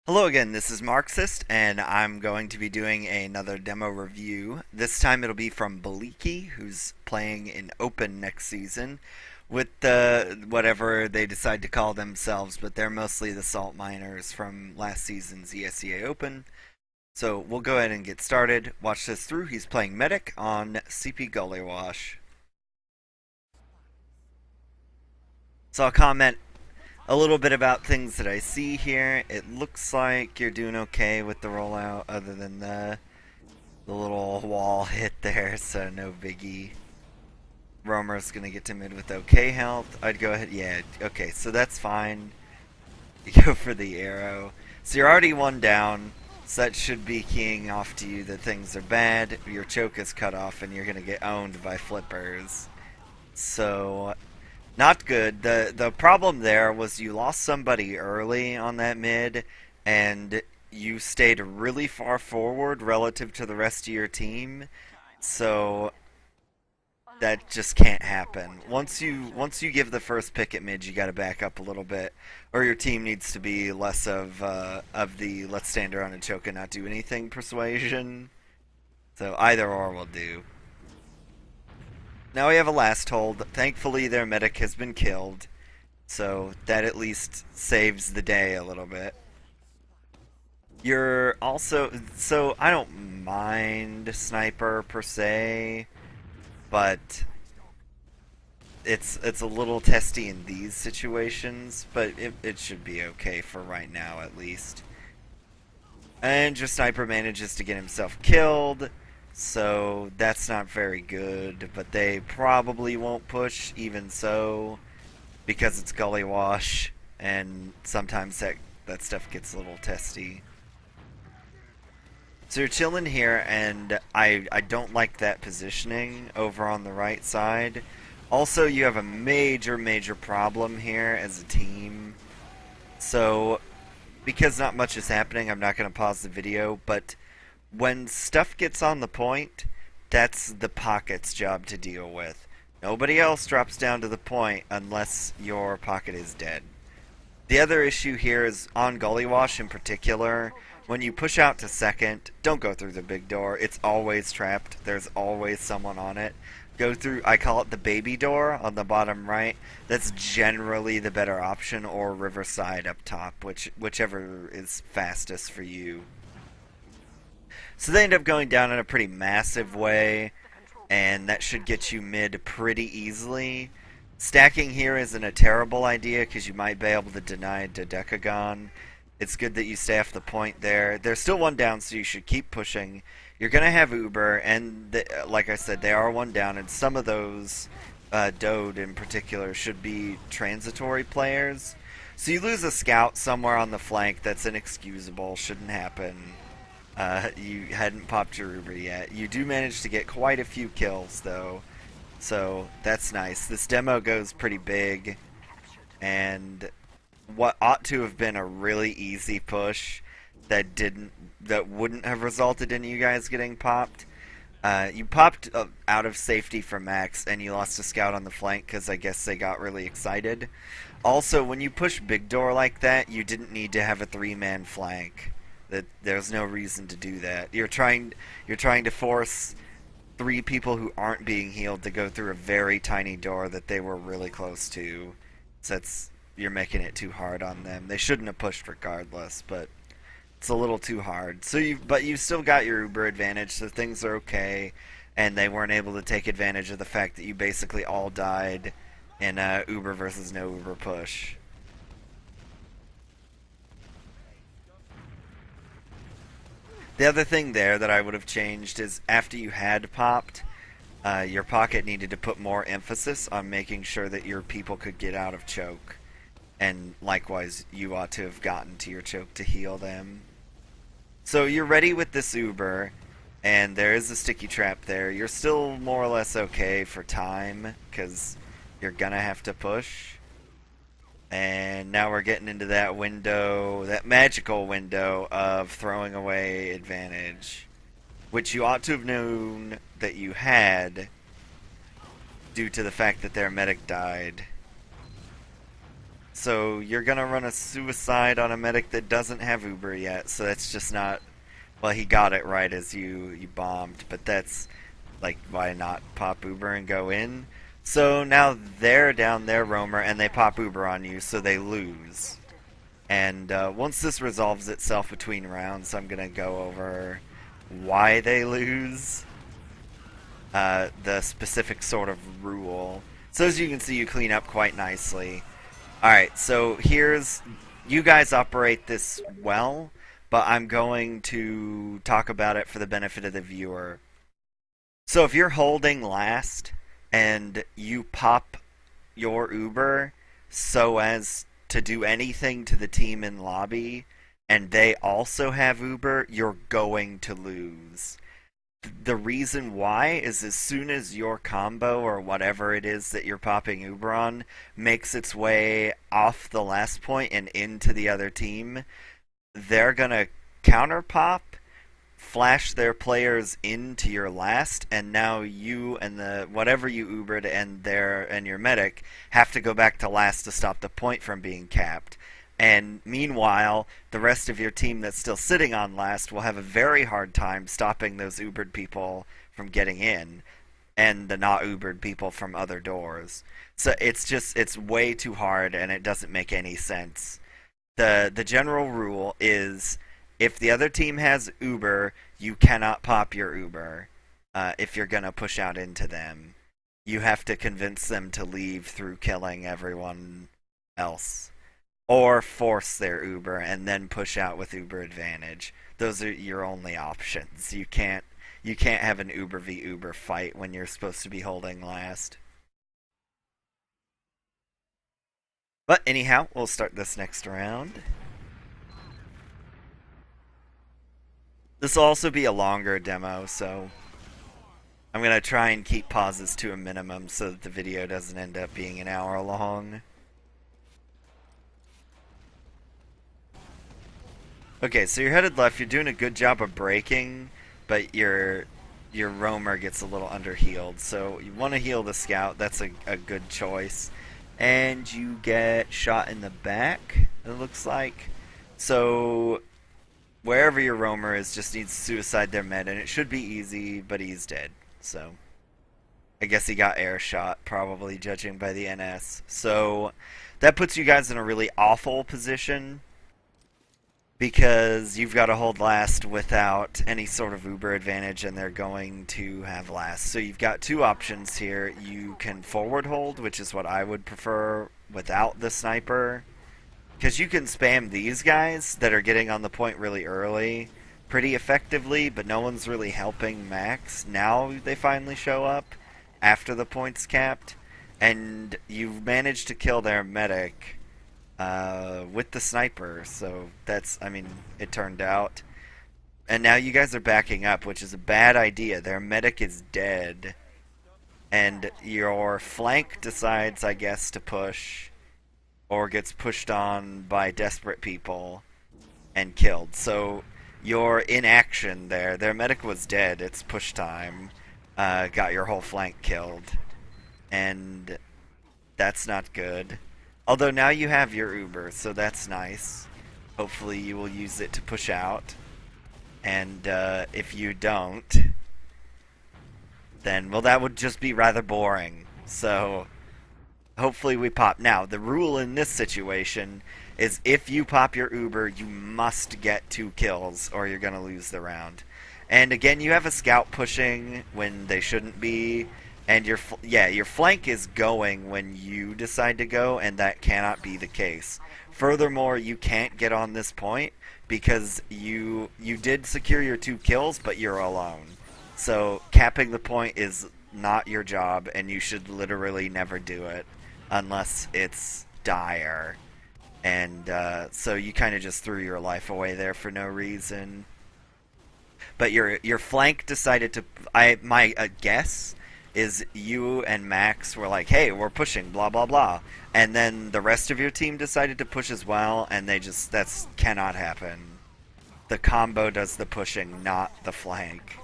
Hello again, this is Marxist, and I'm going to be doing another demo review. This time it'll be from Bleaky, who's playing in Open next season with whatever they decide to call themselves, but they're mostly the salt miners from last season's ESEA Open. So we'll go ahead and get started. Watch this through. He's playing Medic on CP Gully Wash. So I'll comment a little bit about things that I see here. It looks like you're doing okay with the rollout, other than the little wall hit there, so no biggie. Roamer's gonna get to mid with okay health. I'd go ahead, yeah, okay, so that's fine. You go for the arrow. So you're already one down, so that should be keying off to you that things are bad. Your choke is cut off, and you're gonna get owned by flippers. So not good. The problem there was you lost somebody early on that mid, and you stayed really far forward relative to the rest of your team. So that just can't happen. Once you give the first pick at mid, you got to back up a little bit, or your team needs to be less of the let's stand around and choke and not do anything persuasion. So either or will do. Now we have a last hold. Thankfully, their medic has been killed, so that at least saves the day a little bit. You're also... So, I don't mind Sniper per se, but it's a little testy in these situations, but it should be okay for right now at least. And your Sniper manages to get himself killed, so that's not very good, but they probably won't push even so, because it's Gully Wash, and sometimes that stuff gets a little testy. So you're chilling here, and I don't like that positioning over on the right side. Also, you have a major problem here as a team. So, because not much is happening, I'm not going to pause the video, but when stuff gets on the point, that's the pocket's job to deal with. Nobody else drops down to the point unless your pocket is dead. The other issue here is on Gully Wash in particular. When you push out to second, don't go through the big door. It's always trapped. There's always someone on it. Go through, I call it the baby door on the bottom right. That's generally the better option, or Riverside up top, whichever is fastest for you. So they end up going down in a pretty massive way, and that should get you mid pretty easily. Stacking here isn't a terrible idea, because you might be able to deny Decagon. It's good that you stay off the point there. There's still one down, so you should keep pushing. You're going to have Uber, and like I said, they are one down, and some of those, Dode in particular, should be transitory players. So you lose a scout somewhere on the flank. That's inexcusable, shouldn't happen. You hadn't popped your Uber yet. You do manage to get quite a few kills, though, so that's nice. This demo goes pretty big, and what ought to have been a really easy push that wouldn't have resulted in you guys getting popped. You popped out of safety for Max, and you lost a scout on the flank because I guess they got really excited. Also, when you push big door like that, you didn't need to have a 3-man flank. There's no reason to do that. You're trying to force 3 people who aren't being healed to go through a very tiny door that they were really close to. So you're making it too hard on them. They shouldn't have pushed regardless, but it's a little too hard. But you still got your Uber advantage, so things are okay, and they weren't able to take advantage of the fact that you basically all died in a Uber versus no Uber push. The other thing there that I would have changed is after you had popped, your pocket needed to put more emphasis on making sure that your people could get out of choke. And likewise, you ought to have gotten to your choke to heal them. So you're ready with this Uber, and there is a sticky trap there. You're still more or less okay for time, because you're gonna have to push. And now we're getting into that window, that magical window of throwing away advantage, which you ought to have known that you had due to the fact that their medic died. So you're gonna run a suicide on a medic that doesn't have Uber yet, so that's just not. Well, he got it right as you bombed, but that's like, why not pop Uber and go in? So now they're down their roamer and they pop Uber on you, so they lose. And once this resolves itself between rounds, I'm gonna go over why they lose, the specific sort of rule. So as you can see, you clean up quite nicely. Alright, so here's... You guys operate this well, but I'm going to talk about it for the benefit of the viewer. So if you're holding last, and you pop your Uber so as to do anything to the team in lobby, and they also have Uber, you're going to lose. The reason why is as soon as your combo or whatever it is that you're popping Uber on makes its way off the last point and into the other team, they're gonna counter pop, flash their players into your last, and now you and the whatever you Ubered and your medic have to go back to last to stop the point from being capped. And meanwhile, the rest of your team that's still sitting on last will have a very hard time stopping those Ubered people from getting in, and the not Ubered people from other doors. So it's way too hard, and it doesn't make any sense. The general rule is, if the other team has Uber, you cannot pop your Uber if you're gonna push out into them. You have to convince them to leave through killing everyone else, or force their Uber and then push out with Uber advantage. Those are your only options. You can't have an Uber v Uber fight when you're supposed to be holding last. But anyhow, we'll start this next round. This will also be a longer demo, so I'm going to try and keep pauses to a minimum so that the video doesn't end up being an hour long. Okay, so you're headed left. You're doing a good job of braking, but your roamer gets a little underhealed. So you want to heal the scout. That's a good choice. And you get shot in the back, it looks like. So wherever your roamer is just needs to suicide their med, and it should be easy, but he's dead. So I guess he got air shot, probably, judging by the NS. So that puts you guys in a really awful position, because you've got to hold last without any sort of Uber advantage, and they're going to have last. So you've got two options here. You can forward hold, which is what I would prefer without the sniper, because you can spam these guys that are getting on the point really early pretty effectively, but no one's really helping Max. Now they finally show up after the point's capped, and you've managed to kill their medic with the sniper, so that's, I mean, it turned out. And now you guys are backing up, which is a bad idea. Their medic is dead, and your flank decides, I guess, to push, or gets pushed on by desperate people and killed. So you're in action there. Their medic was dead. It's push time. Got your whole flank killed, and that's not good. Although now you have your Uber, so that's nice. Hopefully you will use it to push out. And if you don't, then, well, that would just be rather boring. So hopefully we pop. Now, the rule in this situation is if you pop your Uber, you must get 2 kills or you're going to lose the round. And again, you have a scout pushing when they shouldn't be. And your flank is going when you decide to go, and that cannot be the case. Furthermore, you can't get on this point because you did secure your 2 kills, but you're alone. So capping the point is not your job, and you should literally never do it unless it's dire. And so you kind of just threw your life away there for no reason. But your flank decided to. My guess is you and Max were like, hey, we're pushing, blah, blah, blah. And then the rest of your team decided to push as well, and that's cannot happen. The combo does the pushing, not the flank.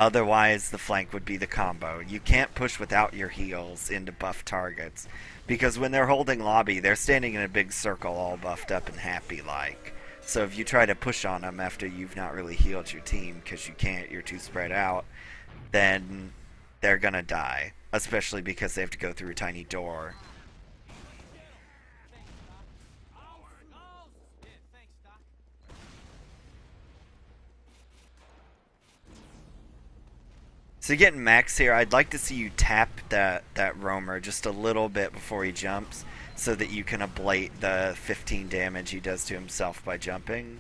Otherwise, the flank would be the combo. You can't push without your heals into buff targets. Because when they're holding lobby, they're standing in a big circle all buffed up and happy like. So if you try to push on them after you've not really healed your team because you can't, you're too spread out, then they're gonna die. Especially because they have to go through a tiny door. So getting Max here, I'd like to see you tap that roamer just a little bit before he jumps, so that you can ablate the 15 damage he does to himself by jumping.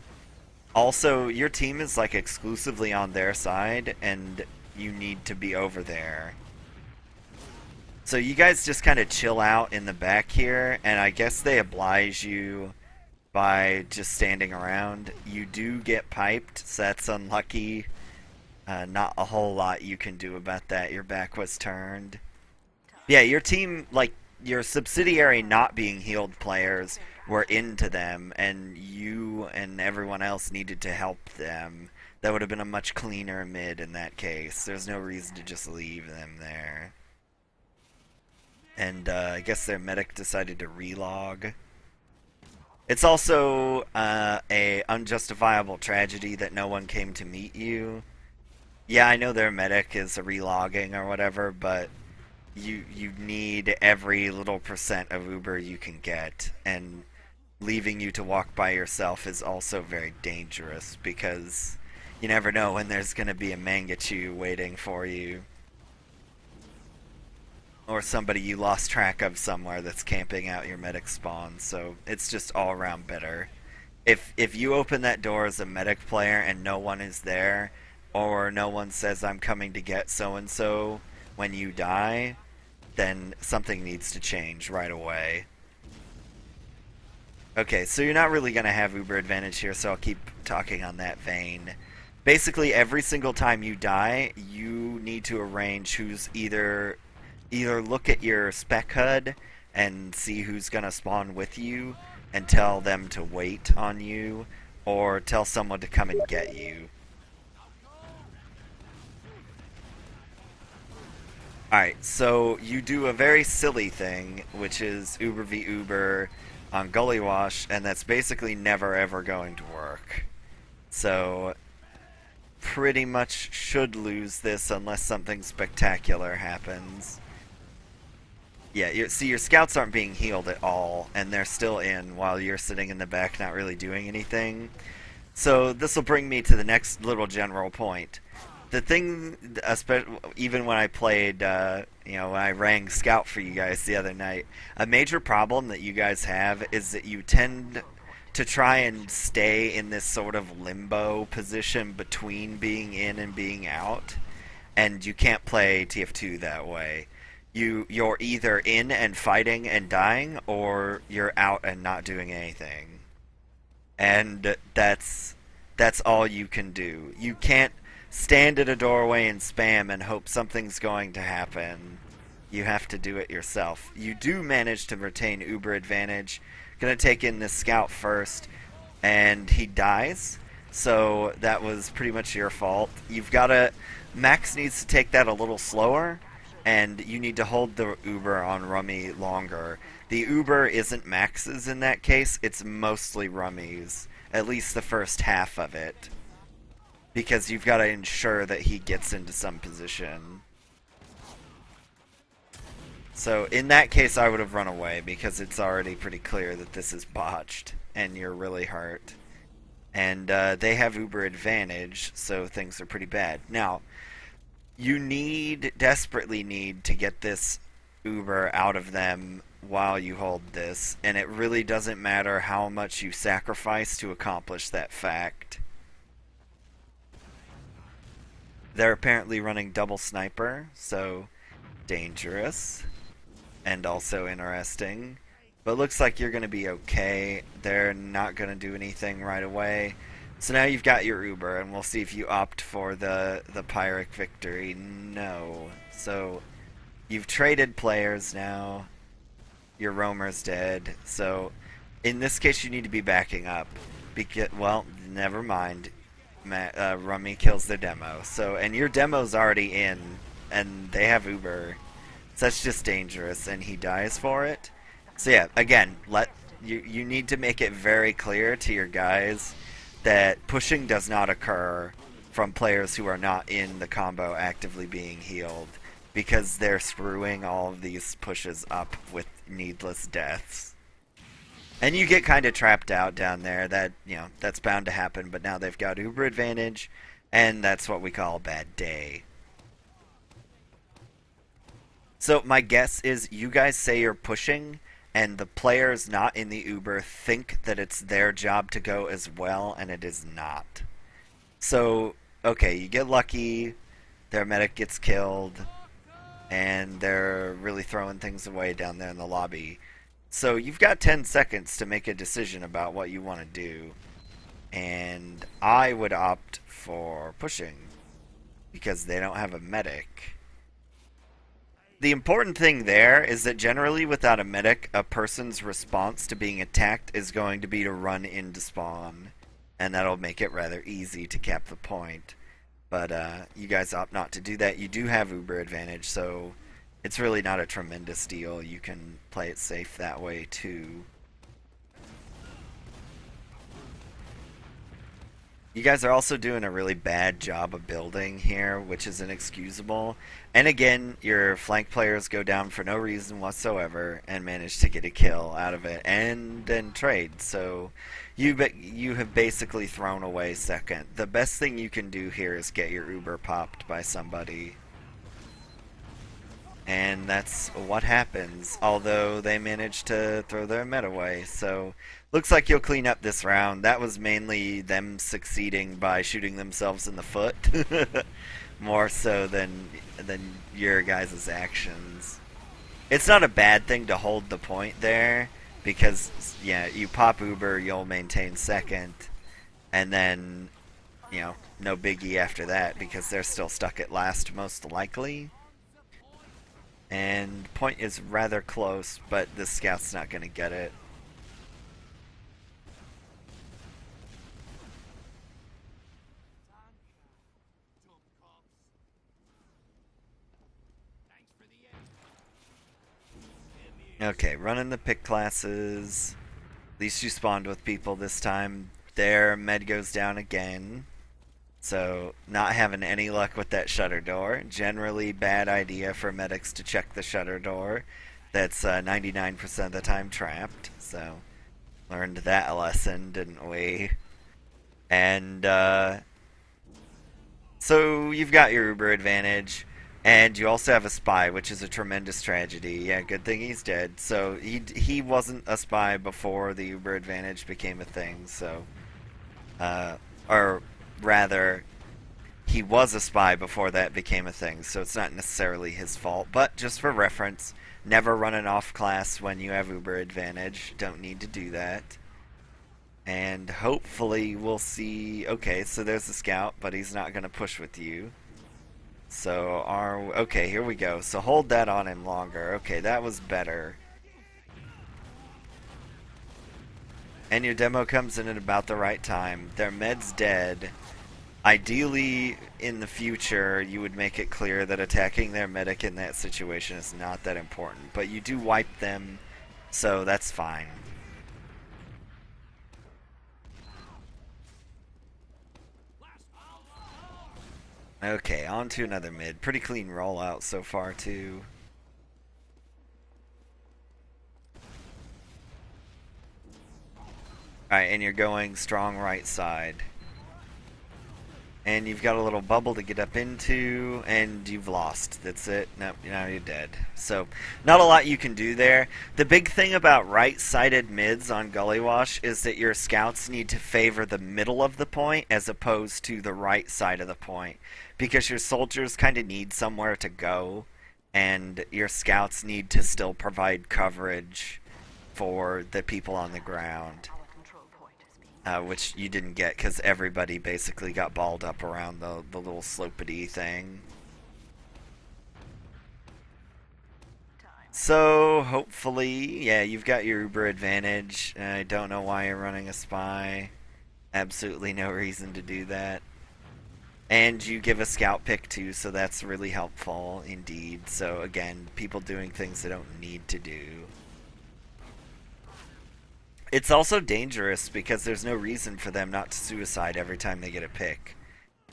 Also, your team is like exclusively on their side, and you need to be over there. So you guys just kind of chill out in the back here, and I guess they oblige you by just standing around. You do get piped, so that's unlucky. Not a whole lot you can do about that. Your back was turned. Yeah, your team, like, your subsidiary not being healed players were into them, and you and everyone else needed to help them. That would have been a much cleaner mid in that case. There's no reason to just leave them there. And I guess their medic decided to relog. It's also a unjustifiable tragedy that no one came to meet you. Yeah, I know their medic is a relogging or whatever, but you need every little percent of Uber you can get, and leaving you to walk by yourself is also very dangerous because you never know when there's going to be a Mangachu waiting for you. Or somebody you lost track of somewhere that's camping out your medic spawn, so it's just all around better. If you open that door as a medic player and no one is there, or no one says I'm coming to get so-and-so when you die, then something needs to change right away. Okay, so you're not really going to have Uber advantage here, so I'll keep talking on that vein. Basically, every single time you die, you need to arrange who's either look at your spec HUD and see who's going to spawn with you and tell them to wait on you, or tell someone to come and get you. Alright, so you do a very silly thing, which is Uber v Uber on Gully Wash, and that's basically never ever going to work. So, pretty much should lose this unless something spectacular happens. Yeah, see, your scouts aren't being healed at all, and they're still in while you're sitting in the back not really doing anything. So this will bring me to the next little general point. The thing, even when I played, when I rang Scout for you guys the other night, a major problem that you guys have is that you tend to try and stay in this sort of limbo position between being in and being out, and you can't play TF2 that way. You're either in and fighting and dying, or you're out and not doing anything. And that's all you can do. You can't stand at a doorway and spam and hope something's going to happen. You have to do it yourself. You do manage to retain Uber advantage. Gonna take in this scout first, and he dies. So that was pretty much your fault. You've gotta... Max needs to take that a little slower, and you need to hold the Uber on Rummy longer. The Uber isn't Max's in that case, it's mostly Rummy's. At least the first half of it. Because you've got to ensure that he gets into some position. So in that case I would have run away, because it's already pretty clear that this is botched and you're really hurt. And they have Uber advantage, so things are pretty bad. Now, you desperately need to get this Uber out of them while you hold this, and it really doesn't matter how much you sacrifice to accomplish that fact. They're apparently running double sniper, so dangerous and also interesting. But looks like you're going to be okay. They're not going to do anything right away. So now you've got your Uber, and we'll see if you opt for the Pyrrhic victory. No. So you've traded players now. Your roamer's dead. So in this case you need to be backing up. Well, never mind. Rummy kills their demo. So, and your demo's already in, and they have Uber. So that's just dangerous, and he dies for it. So yeah, again, you need to make it very clear to your guys that pushing does not occur from players who are not in the combo actively being healed, because they're screwing all of these pushes up with needless deaths. And you get kind of trapped out down there. That, that's bound to happen, but now they've got uber advantage, and that's what we call a bad day. So my guess is you guys say you're pushing, and the players not in the Uber think that it's their job to go as well, and it is not. So, okay, you get lucky, their medic gets killed, and they're really throwing things away down there in the lobby. So you've got 10 seconds to make a decision about what you want to do, and I would opt for pushing, because they don't have a medic. The important thing there is that generally without a medic, a person's response to being attacked is going to be to run into spawn, and that'll make it rather easy to cap the point. But you guys opt not to do that. You do have uber advantage, so it's really not a tremendous deal. You can play it safe that way too. You guys are also doing a really bad job of building here, which is inexcusable. And again, your flank players go down for no reason whatsoever and manage to get a kill out of it and then trade. So you have basically thrown away second. The best thing you can do here is get your Uber popped by somebody. And that's what happens, although they managed to throw their med away. So looks like you'll clean up this round. That was mainly them succeeding by shooting themselves in the foot, more so than your guys' actions. It's not a bad thing to hold the point there, because yeah, you pop Uber, you'll maintain second, and then no biggie after that, because they're still stuck at last most likely. And point is rather close, but the scout's not going to get it. Okay, running the pick classes. At least you spawned with people this time. Their med goes down again. So, not having any luck with that shutter door. Generally bad idea for medics to check the shutter door. That's 99% of the time trapped. So, learned that lesson, didn't we? And, so you've got your Uber advantage. And you also have a spy, which is a tremendous tragedy. Yeah, good thing he's dead. So, he wasn't a spy before the Uber advantage became a thing, so... or... rather, he was a spy before that became a thing, so it's not necessarily his fault. But just for reference, never run an off class when you have Uber advantage. Don't need to do that. And hopefully we'll see... Okay, so there's the scout, but he's not going to push with you. So, okay, here we go. So hold that on him longer. Okay, that was better. And your demo comes in at about the right time. Their med's dead. Ideally, in the future, you would make it clear that attacking their medic in that situation is not that important. But you do wipe them, so that's fine. Okay, on to another mid. Pretty clean rollout so far, too. Alright, and you're going strong right side. And you've got a little bubble to get up into, and you've lost. That's it. Nope, now you're dead. So, not a lot you can do there. The big thing about right-sided mids on Gully Wash is that your scouts need to favor the middle of the point as opposed to the right side of the point. Because your soldiers kind of need somewhere to go, and your scouts need to still provide coverage for the people on the ground. Which you didn't get because everybody basically got balled up around the little slopity thing. So, hopefully, yeah, you've got your Uber advantage. I don't know why you're running a spy. Absolutely no reason to do that. And you give a scout pick too, so that's really helpful indeed. So, again, people doing things they don't need to do. It's also dangerous because there's no reason for them not to suicide every time they get a pick.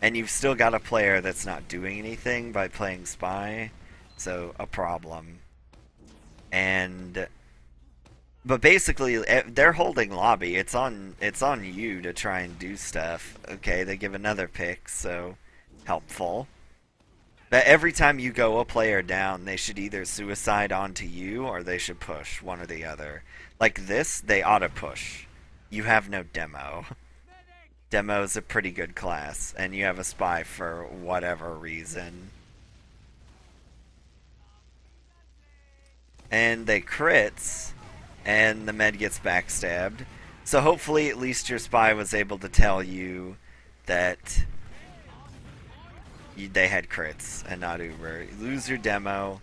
And you've still got a player that's not doing anything by playing spy, so a problem. And but basically they're holding lobby. It's on you to try and do stuff. Okay, they give another pick, so helpful. But every time you go a player down, they should either suicide onto you or they should push, one or the other. Like this, they auto push. You have no demo. Demo is a pretty good class, and you have a spy for whatever reason. And they crits, and the med gets backstabbed. So hopefully at least your spy was able to tell you that they had crits and not Uber. You lose your demo.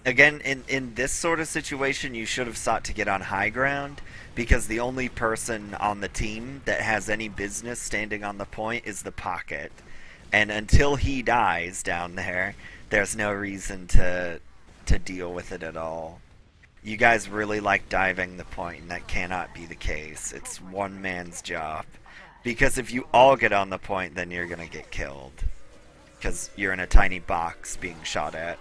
Again, in this sort of situation, you should have sought to get on high ground, because the only person on the team that has any business standing on the point is the pocket. And until he dies down there, there's no reason to deal with it at all. You guys really like diving the point, and that cannot be the case. It's one man's job. Because if you all get on the point, then you're going to get killed. Because you're in a tiny box being shot at.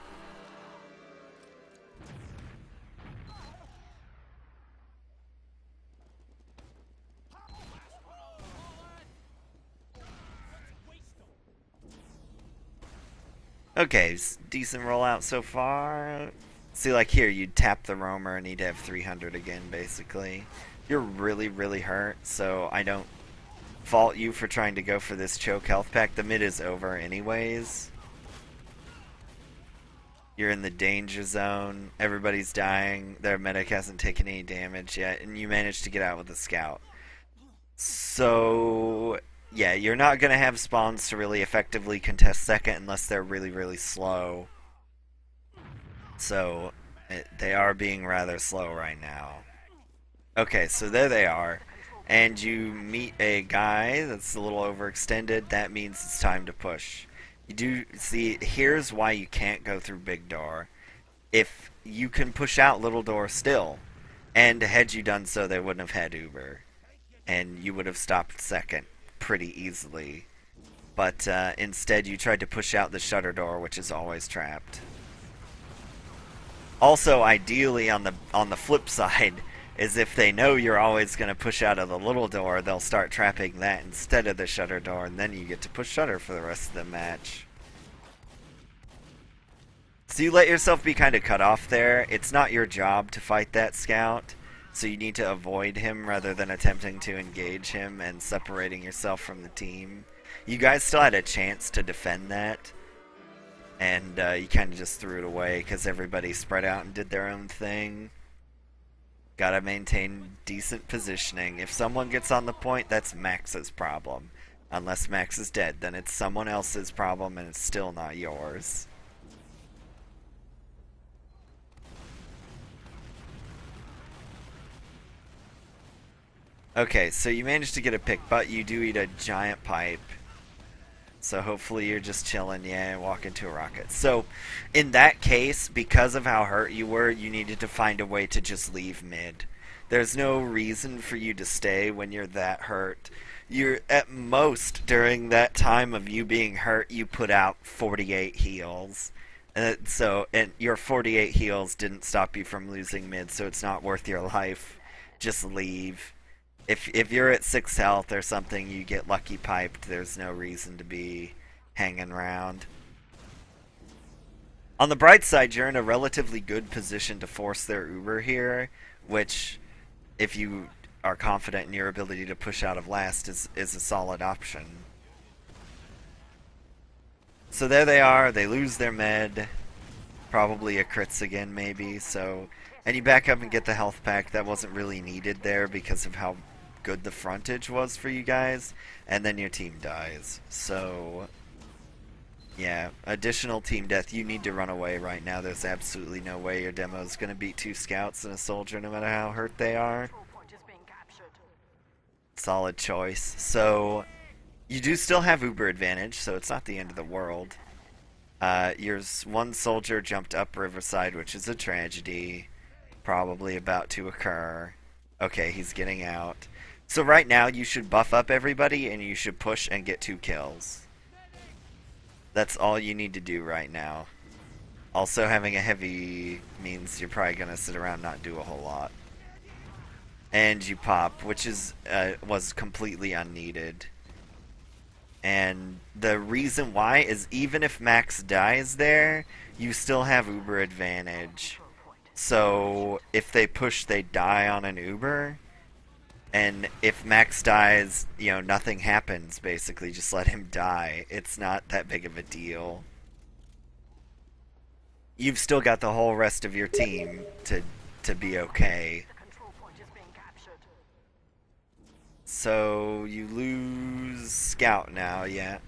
Okay, decent rollout so far. See, like here, you'd tap the roamer and he'd have 300 again, basically. You're really, really hurt, so I don't fault you for trying to go for this choke health pack. The mid is over anyways. You're in the danger zone. Everybody's dying. Their medic hasn't taken any damage yet, and you managed to get out with a scout. So yeah, you're not going to have spawns to really effectively contest second unless they're really, really slow. So they are being rather slow right now. Okay, so there they are. And you meet a guy that's a little overextended. That means it's time to push. You do see, here's why you can't go through big door. If you can push out little door still, and had you done so, they wouldn't have had Uber. And you would have stopped second pretty easily. But instead you tried to push out the shutter door, which is always trapped. Also, ideally on the flip side, is if they know you're always going to push out of the little door, they'll start trapping that instead of the shutter door, and then you get to push shutter for the rest of the match. So you let yourself be kind of cut off there. It's not your job to fight that scout, so you need to avoid him rather than attempting to engage him and separating yourself from the team. You guys still had a chance to defend that, and you kind of just threw it away because everybody spread out and did their own thing. Gotta maintain decent positioning. If someone gets on the point, that's Max's problem. Unless Max is dead, then it's someone else's problem and it's still not yours. Okay, so you managed to get a pick, but you do eat a giant pipe. So hopefully you're just chilling, yeah, and walk into a rocket. So in that case, because of how hurt you were, you needed to find a way to just leave mid. There's no reason for you to stay when you're that hurt. You're at most, during that time of you being hurt, you put out 48 heals. And your 48 heals didn't stop you from losing mid, so it's not worth your life. Just leave. If you're at 6 health or something, you get lucky piped, there's no reason to be hanging around. On the bright side, you're in a relatively good position to force their Uber here, which, if you are confident in your ability to push out of last, is a solid option. So there they are, they lose their med, probably a crits again maybe, so, and you back up and get the health pack. That wasn't really needed there because of how good the frontage was for you guys, and then your team dies. So yeah, additional team death. You need to run away right now. There's absolutely no way your demo is going to beat 2 scouts and a soldier no matter how hurt they are. Solid choice. So you do still have Uber advantage, so it's not the end of the world. Your one soldier jumped up Riverside, which is a tragedy, probably about to occur. Okay, he's getting out. So right now you should buff up everybody and you should push and get 2 kills. That's all you need to do right now. Also, having a heavy means you're probably going to sit around and not do a whole lot. And you pop, which was completely unneeded. And the reason why is even if Max dies there, you still have Uber advantage. So if they push, they die on an Uber. And if Max dies, you know, nothing happens, basically. Just let him die. It's not that big of a deal. You've still got the whole rest of your team to be okay. So you lose Scout now, yeah.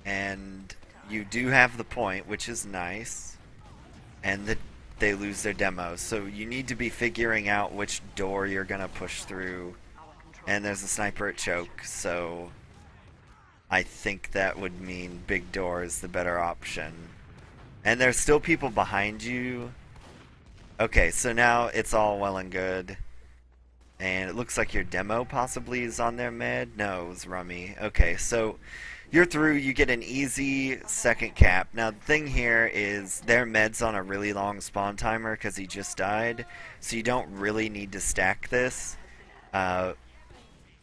And you do have the point, which is nice. And they lose their demo. So you need to be figuring out which door you're going to push through. And there's a sniper at choke, so I think that would mean big door is the better option. And there's still people behind you. Okay, so now it's all well and good. And it looks like your demo possibly is on their med. No, it was Rummy. Okay, so you're through. You get an easy second cap. Now, the thing here is their med's on a really long spawn timer because he just died. So you don't really need to stack this.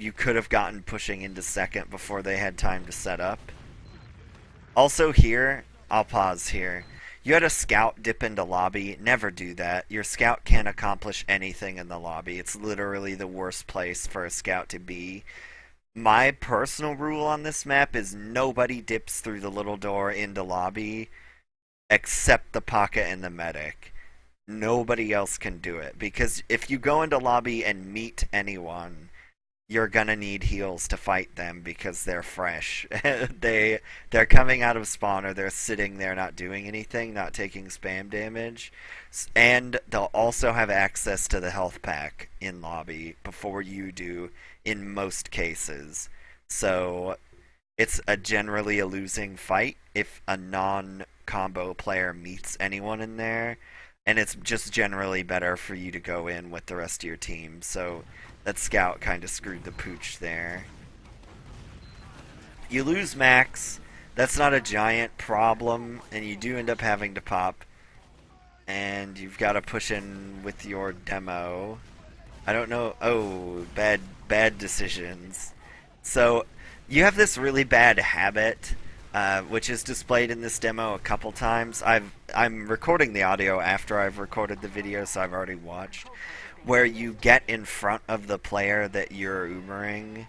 You could have gotten pushing into second before they had time to set up. Also here, I'll pause here. You had a scout dip into lobby. Never do that. Your scout can't accomplish anything in the lobby. It's literally the worst place for a scout to be. My personal rule on this map is nobody dips through the little door into lobby except the pocket and the medic. Nobody else can do it. Because if you go into lobby and meet anyone, you're gonna need heals to fight them because they're fresh. They're coming out of spawner, they're sitting there not doing anything, not taking spam damage, and they'll also have access to the health pack in lobby before you do in most cases. So it's generally a losing fight if a non-combo player meets anyone in there, and it's just generally better for you to go in with the rest of your team. So that scout kind of screwed the pooch there. You lose Max. That's not a giant problem, and you do end up having to pop. And you've got to push in with your demo. I don't know. Oh, bad decisions. So you have this really bad habit, which is displayed in this demo a couple times. I'm recording the audio after I've recorded the video, so I've already watched, where you get in front of the player that you're Ubering,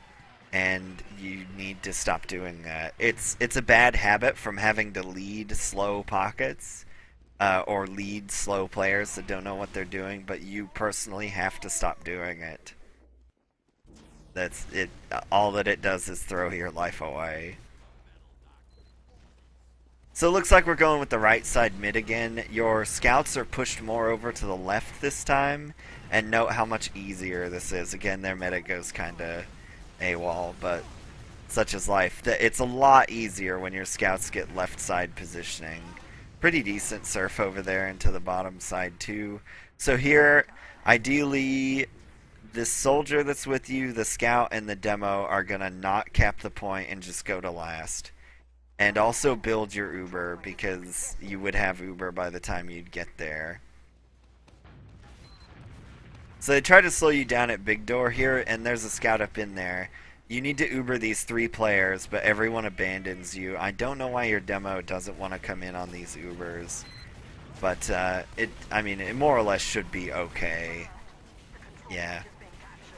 and you need to stop doing that. It's a bad habit from having to lead slow pockets, or lead slow players that don't know what they're doing, but you personally have to stop doing it. That's it. All that it does is throw your life away. So it looks like we're going with the right side mid again. Your scouts are pushed more over to the left this time, and note how much easier this is. Again, their medic goes kinda AWOL, but such is life. It's a lot easier when your scouts get left side positioning. Pretty decent surf over there into the bottom side too. So here, ideally, this soldier that's with you, the scout, and the demo are gonna not cap the point and just go to last. And also build your Uber, because you would have Uber by the time you'd get there. So they try to slow you down at big door here, and there's a scout up in there. You need to Uber these 3 players, but everyone abandons you. I don't know why your demo doesn't want to come in on these Ubers. But, I mean, it more or less should be okay. Yeah.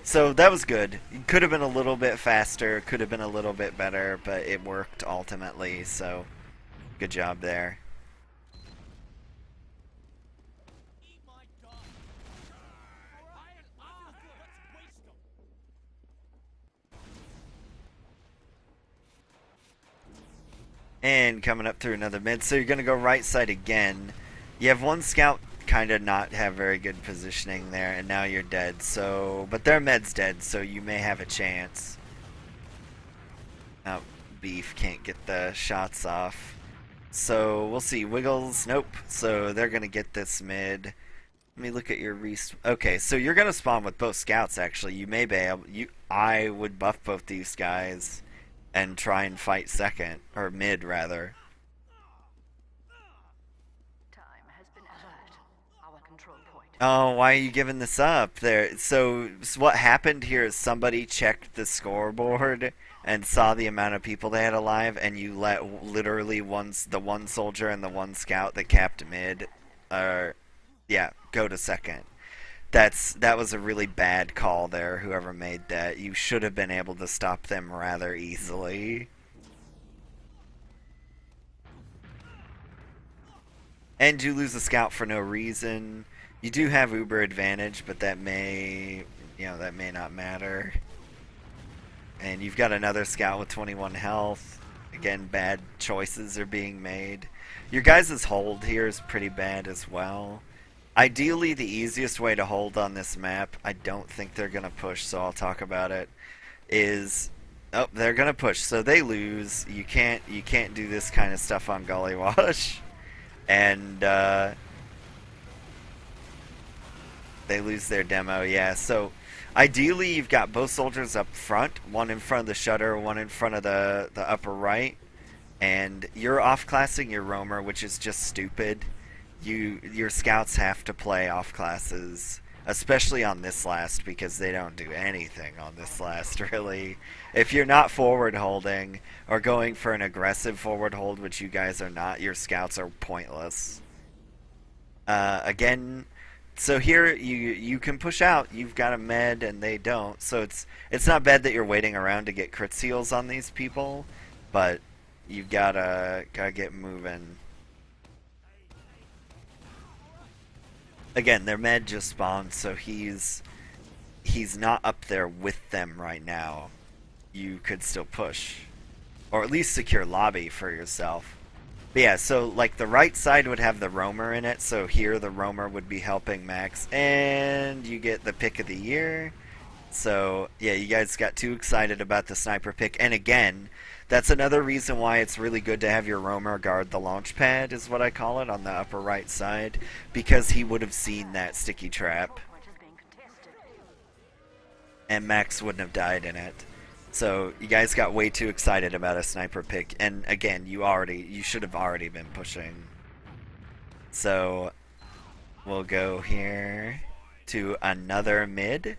So that was good. It could have been a little bit faster, could have been a little bit better, but it worked ultimately, so good job there. And coming up through another mid, so you're going to go right side again. You have one scout kind of not have very good positioning there, and now you're dead. So, but their med's dead, so you may have a chance. Oh, Beef can't get the shots off. So we'll see. Wiggles, nope. So they're gonna get this mid. Let me look at your Okay, so you're gonna spawn with both scouts. Actually, you may be able. I would buff both these guys and try and fight second or mid rather. Time has been alert. Our control point. Oh, why are you giving this up? So what happened here is somebody checked the scoreboard and saw the amount of people they had alive, and you let literally the one soldier and the one scout that capped mid, yeah, go to second. That was a really bad call there. Whoever made that, you should have been able to stop them rather easily. And you lose a scout for no reason. You do have Uber advantage, but that may not matter. And you've got another scout with 21 health. Again, bad choices are being made. Your guys' hold here is pretty bad as well. Ideally, the easiest way to hold on this map, I don't think they're going to push, so I'll talk about it, is... Oh, they're going to push, so they lose. You can't do this kind of stuff on Gully Wash. And they lose their demo, yeah. So ideally, you've got both soldiers up front, one in front of the shutter, one in front of the upper right, and you're off-classing your roamer, which is just stupid. Your scouts have to play off classes, especially on this last, because they don't do anything on this last, really. If you're not forward holding or going for an aggressive forward hold, which you guys are not, your scouts are pointless. Again, so here you can push out. You've got a med and they don't, so it's not bad that you're waiting around to get crit seals on these people, but you've gotta get moving. Again, their med just spawned, so he's not up there with them right now. You could still push, or at least secure lobby for yourself. But yeah, so like the right side would have the roamer in it, so here the roamer would be helping Max, and you get the pick of the year. So yeah, you guys got too excited about the sniper pick, and again, that's another reason why it's really good to have your roamer guard the launch pad, is what I call it, on the upper right side, because he would have seen that sticky trap, and Max wouldn't have died in it. So you guys got way too excited about a sniper pick, and again, you should have already been pushing. So we'll go here to another mid.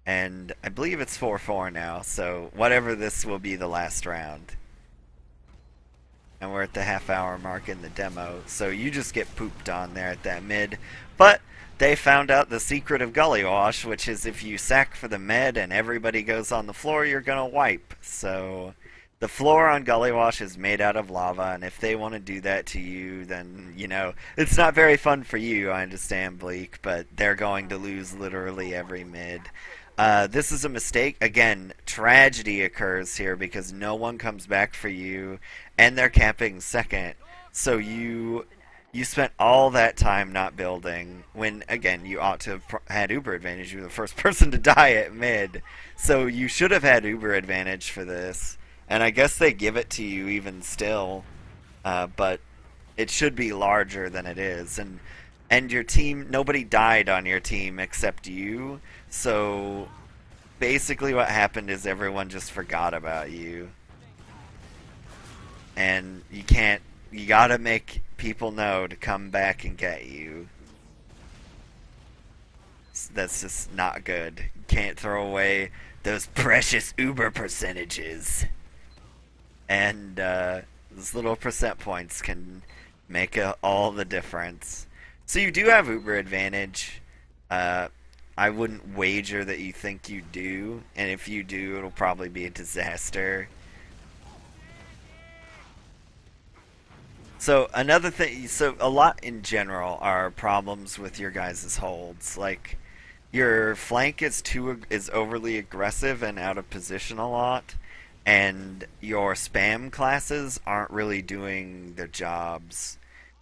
And I believe it's 4-4 now, so whatever, this will be the last round. And we're at the half-hour mark in the demo, so you just get pooped on there at that mid. But they found out the secret of Gully Wash, which is if you sack for the med and everybody goes on the floor, you're going to wipe. So the floor on Gully Wash is made out of lava, and if they want to do that to you, then, you know, it's not very fun for you, I understand, Bleak, but they're going to lose literally every mid. This is a mistake. Again, tragedy occurs here because no one comes back for you, and they're capping second. So you spent all that time not building, when, again, you ought to have had Uber advantage. You were the first person to die at mid. So you should have had Uber advantage for this. And I guess they give it to you even still. But it should be larger than it is. And your team, nobody died on your team except you. So basically what happened is everyone just forgot about you. And you gotta make people know to come back and get you. That's just not good. You can't throw away those precious Uber percentages. And those little percent points can make all the difference. So you do have Uber advantage. I wouldn't wager that you think you do, and if you do, it'll probably be a disaster. So another thing, so a lot in general are problems with your guys' holds. Like, your flank is overly aggressive and out of position a lot, and your spam classes aren't really doing their jobs.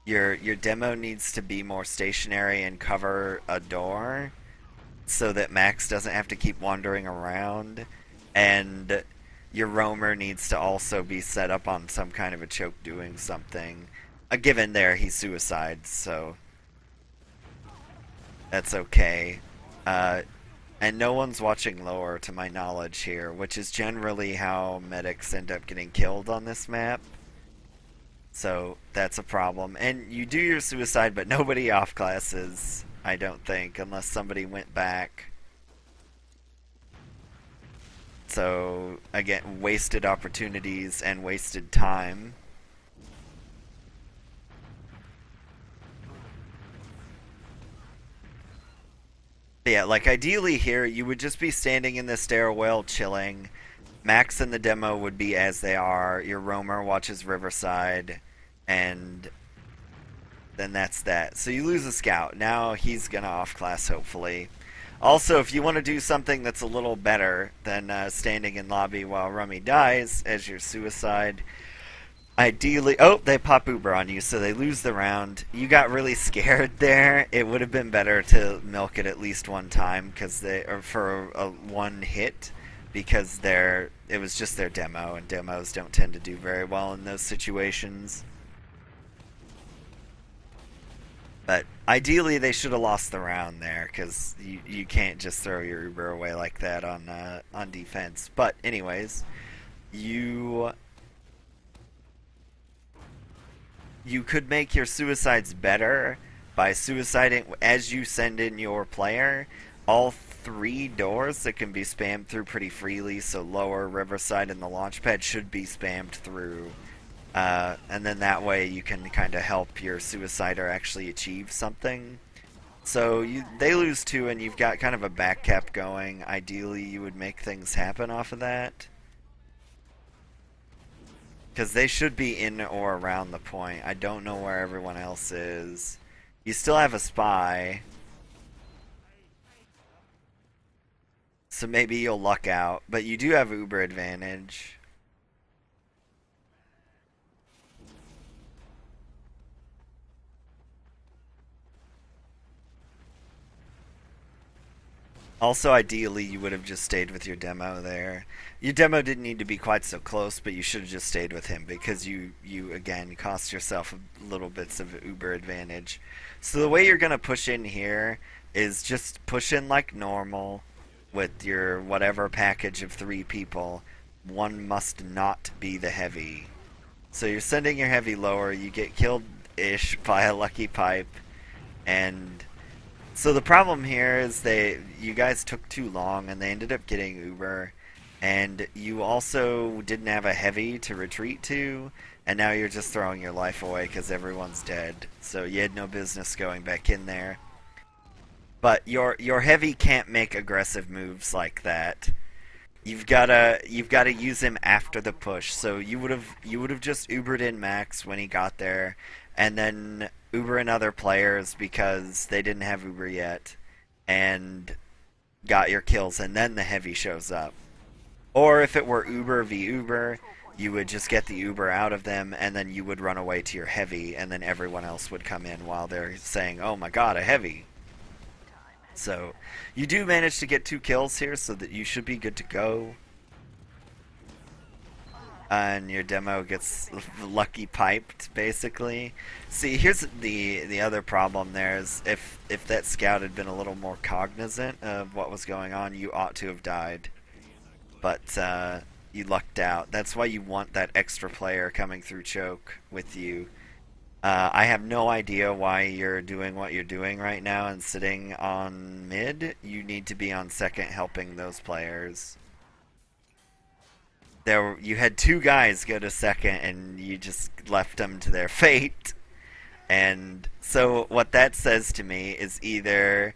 Your demo needs to be more stationary and cover a door, so that Max doesn't have to keep wandering around, and your roamer needs to also be set up on some kind of a choke doing something. Given there, he suicides, so That's okay. Uh, and no one's watching lower to my knowledge here, which is generally how medics end up getting killed on this map. So that's a problem. And you do your suicide, but nobody off classes, I don't think, unless somebody went back. So, again, wasted opportunities and wasted time. But yeah, like ideally here, you would just be standing in the stairwell chilling. Max and the demo would be as they are. Your roamer watches Riverside, and then that's that. So you lose a scout. Now he's gonna off class, hopefully. Also, if you want to do something that's a little better than standing in lobby while Rummy dies as your suicide, ideally... Oh, they pop Uber on you, so they lose the round. You got really scared there. It would have been better to milk it at least one time, or for a one hit, because it was just their demo, and demos don't tend to do very well in those situations. But ideally, they should have lost the round there, because you can't just throw your Uber away like that on defense. But anyways, you could make your suicides better by suiciding as you send in your player. All three doors that can be spammed through pretty freely, so lower, Riverside, and the launch pad should be spammed through. And then that way you can kind of help your suicider actually achieve something. So they lose two, and you've got kind of a back cap going. Ideally, you would make things happen off of that. Because they should be in or around the point. I don't know where everyone else is. You still have a spy. So maybe you'll luck out. But you do have Uber advantage. Also, ideally, you would have just stayed with your demo there. Your demo didn't need to be quite so close, but you should have just stayed with him because you again, cost yourself little bits of Uber advantage. So the way you're going to push in here is just push in like normal with your whatever package of 3 people. One must not be the heavy. So you're sending your heavy lower, you get killed-ish by a lucky pipe, and... So the problem here is you guys took too long, and they ended up getting Uber, and you also didn't have a heavy to retreat to, and now you're just throwing your life away because everyone's dead. So you had no business going back in there. But your heavy can't make aggressive moves like that. You've gotta use him after the push. So you would have just Ubered in Max when he got there, and then Uber in other players because they didn't have Uber yet, and got your kills, and then the heavy shows up. Or if it were Uber v Uber, you would just get the Uber out of them, and then you would run away to your heavy, and then everyone else would come in while they're saying, "Oh my god, a heavy." So you do manage to get 2 kills here, so that you should be good to go. And your demo gets lucky piped, basically. See, here's the other problem there is if that scout had been a little more cognizant of what was going on, you ought to have died. But you lucked out. That's why you want that extra player coming through choke with you. I have no idea why you're doing what you're doing right now and sitting on mid. You need to be on second helping those players. You had 2 guys go to second, and you just left them to their fate. And so what that says to me is either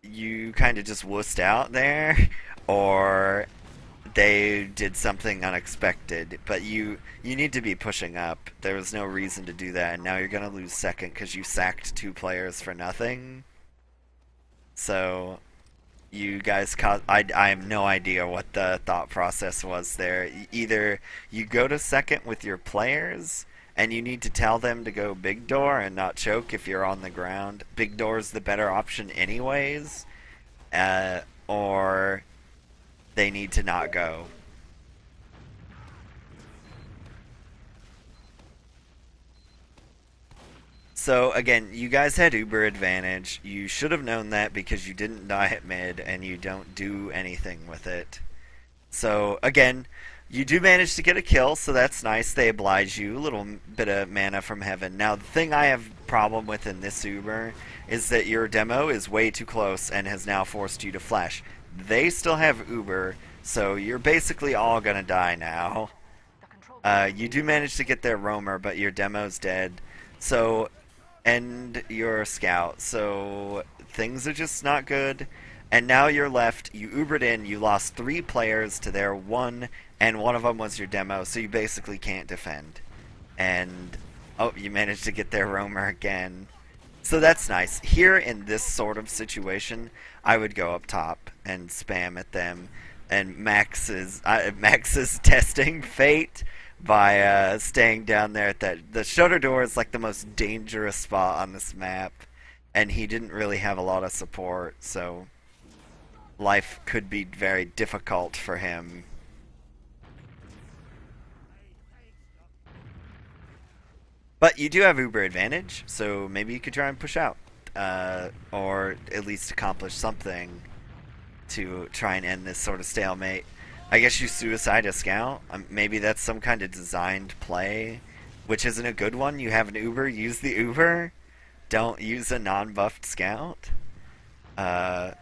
you kind of just wussed out there, or they did something unexpected. But you need to be pushing up. There was no reason to do that, and now you're going to lose second because you sacked 2 players for nothing. So... you guys I have no idea what the thought process was there. Either you go to second with your players and you need to tell them to go big door and not choke if you're on the ground. Big door's the better option anyways. Or they need to not go. So again, you guys had Uber advantage. You should have known that because you didn't die at mid and you don't do anything with it. So again, you do manage to get a kill, so that's nice. They oblige you. A little bit of mana from heaven. Now, the thing I have problem with in this Uber is that your demo is way too close and has now forced you to flash. They still have Uber, so you're basically all gonna die now. You do manage to get their roamer, but your demo's dead. So, and you're a scout. So things are just not good. And now you're left. You Ubered in. You lost 3 players to their 1, and one of them was your demo. So you basically can't defend. And oh, you managed to get their roamer again. So that's nice. Here in this sort of situation, I would go up top and spam at them. And Max is testing fate by staying down there at that. The shutter door is like the most dangerous spot on this map, and he didn't really have a lot of support, so life could be very difficult for him. But you do have Uber advantage, so maybe you could try and push out, or at least accomplish something to try and end this sort of stalemate. I guess you suicide a scout. Maybe that's some kind of designed play, which isn't a good one. You have an Uber, use the Uber. Don't use a non-buffed scout. And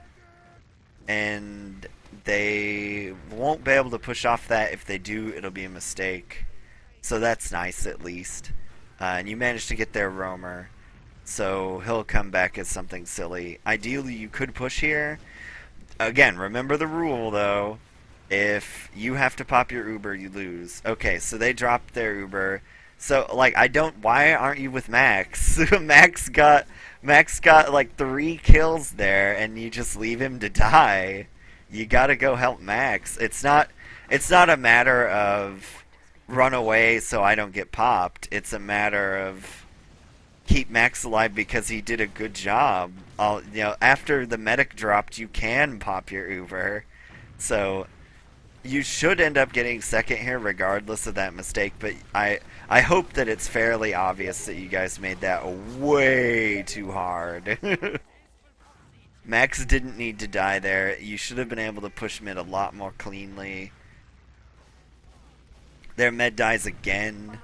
they won't be able to push off that. If they do, it'll be a mistake. So that's nice, at least. And you managed to get their roamer, so he'll come back as something silly. Ideally, you could push here. Again, remember the rule, though. If you have to pop your Uber, you lose. Okay, so they dropped their Uber. So, like, why aren't you with Max? Max got like 3 kills there, and you just leave him to die. You gotta go help Max. It's not a matter of run away so I don't get popped. It's a matter of keep Max alive because he did a good job. After the medic dropped, you can pop your Uber. So you should end up getting second here regardless of that mistake, but I hope that it's fairly obvious that you guys made that way too hard. Max didn't need to die there. You should have been able to push mid a lot more cleanly. Their med dies again,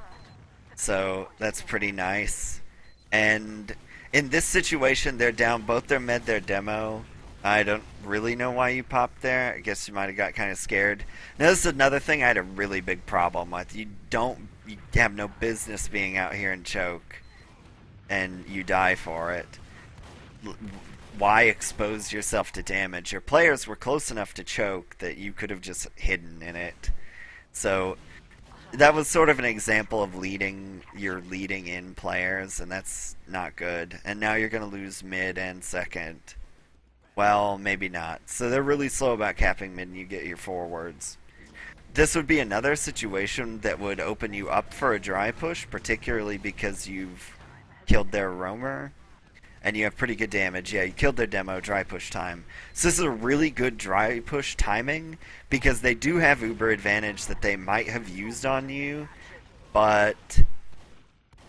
so that's pretty nice. And in this situation, they're down both their med, their demo. I don't really know why you popped there. I guess you might have got kind of scared. Now, this is another thing I had a really big problem with. You have no business being out here in choke, and you die for it. Why expose yourself to damage? Your players were close enough to choke that you could have just hidden in it. So that was sort of an example of leading in players, and that's not good. And now you're going to lose mid and second. Well, maybe not. So they're really slow about capping mid and you get your forwards. This would be another situation that would open you up for a dry push, particularly because you've killed their roamer. And you have pretty good damage. Yeah, you killed their demo, dry push time. So this is a really good dry push timing, because they do have Uber advantage that they might have used on you, but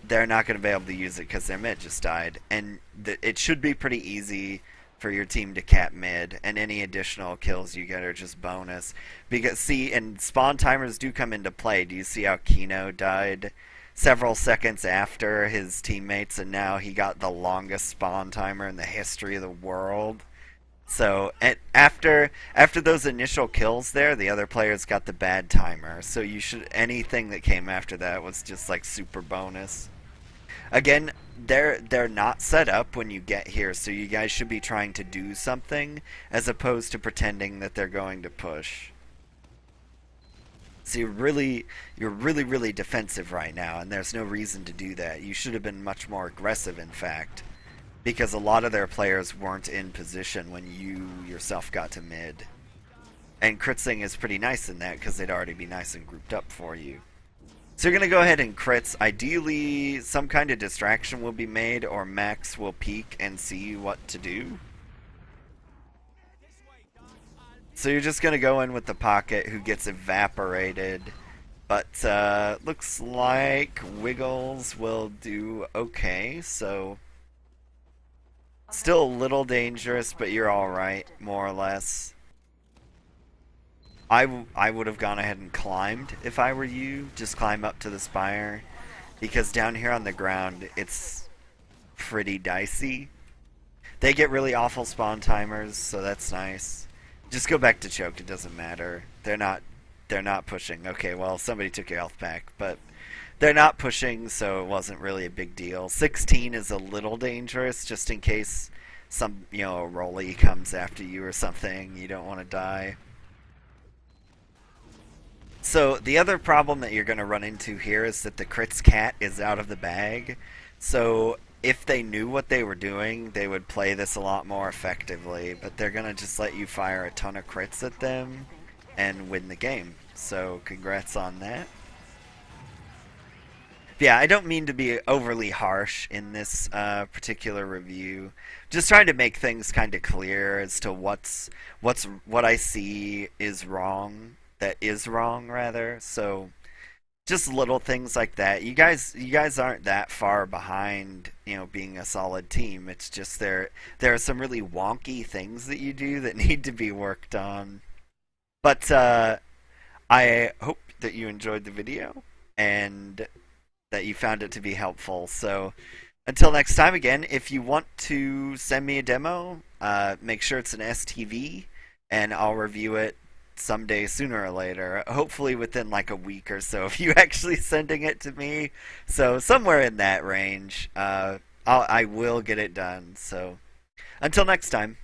they're not going to be able to use it because their mid just died. And it should be pretty easy for your team to cap mid, and any additional kills you get are just bonus. Because, see, and spawn timers do come into play. Do you see how Kino died several seconds after his teammates, and now he got the longest spawn timer in the history of the world? So after those initial kills there, the other players got the bad timer. So anything that came after that was just like super bonus. Again, they're not set up when you get here, so you guys should be trying to do something as opposed to pretending that they're going to push. So you're really defensive right now, and there's no reason to do that. You should have been much more aggressive, in fact, because a lot of their players weren't in position when you yourself got to mid. And Kritzing is pretty nice in that because they'd already be nice and grouped up for you. So you're going to go ahead and crits. Ideally, some kind of distraction will be made, or Max will peek and see what to do. So you're just going to go in with the pocket who gets evaporated. But looks like Wiggles will do okay, so still a little dangerous, but you're alright, more or less. I would have gone ahead and climbed if I were you. Just climb up to the spire. Because down here on the ground, it's pretty dicey. They get really awful spawn timers, so that's nice. Just go back to choke, it doesn't matter. They're not pushing. Okay, well, somebody took your health back, but they're not pushing, so it wasn't really a big deal. 16 is a little dangerous, just in case some, a rolly comes after you or something. You don't want to die. So the other problem that you're going to run into here is that the crits cat is out of the bag. So if they knew what they were doing, they would play this a lot more effectively. But they're going to just let you fire a ton of crits at them and win the game. So congrats on that. Yeah, I don't mean to be overly harsh in this particular review. Just trying to make things kind of clear as to what I see is wrong, that is wrong rather. So just little things like that. You guys aren't that far behind, being a solid team. It's just there are some really wonky things that you do that need to be worked on. But I hope that you enjoyed the video and that you found it to be helpful. So until next time, again, if you want to send me a demo, make sure it's an STV, and I'll review it someday sooner or later. Hopefully within like a week or so of you actually sending it to me. So somewhere in that range, I will get it done. So until next time.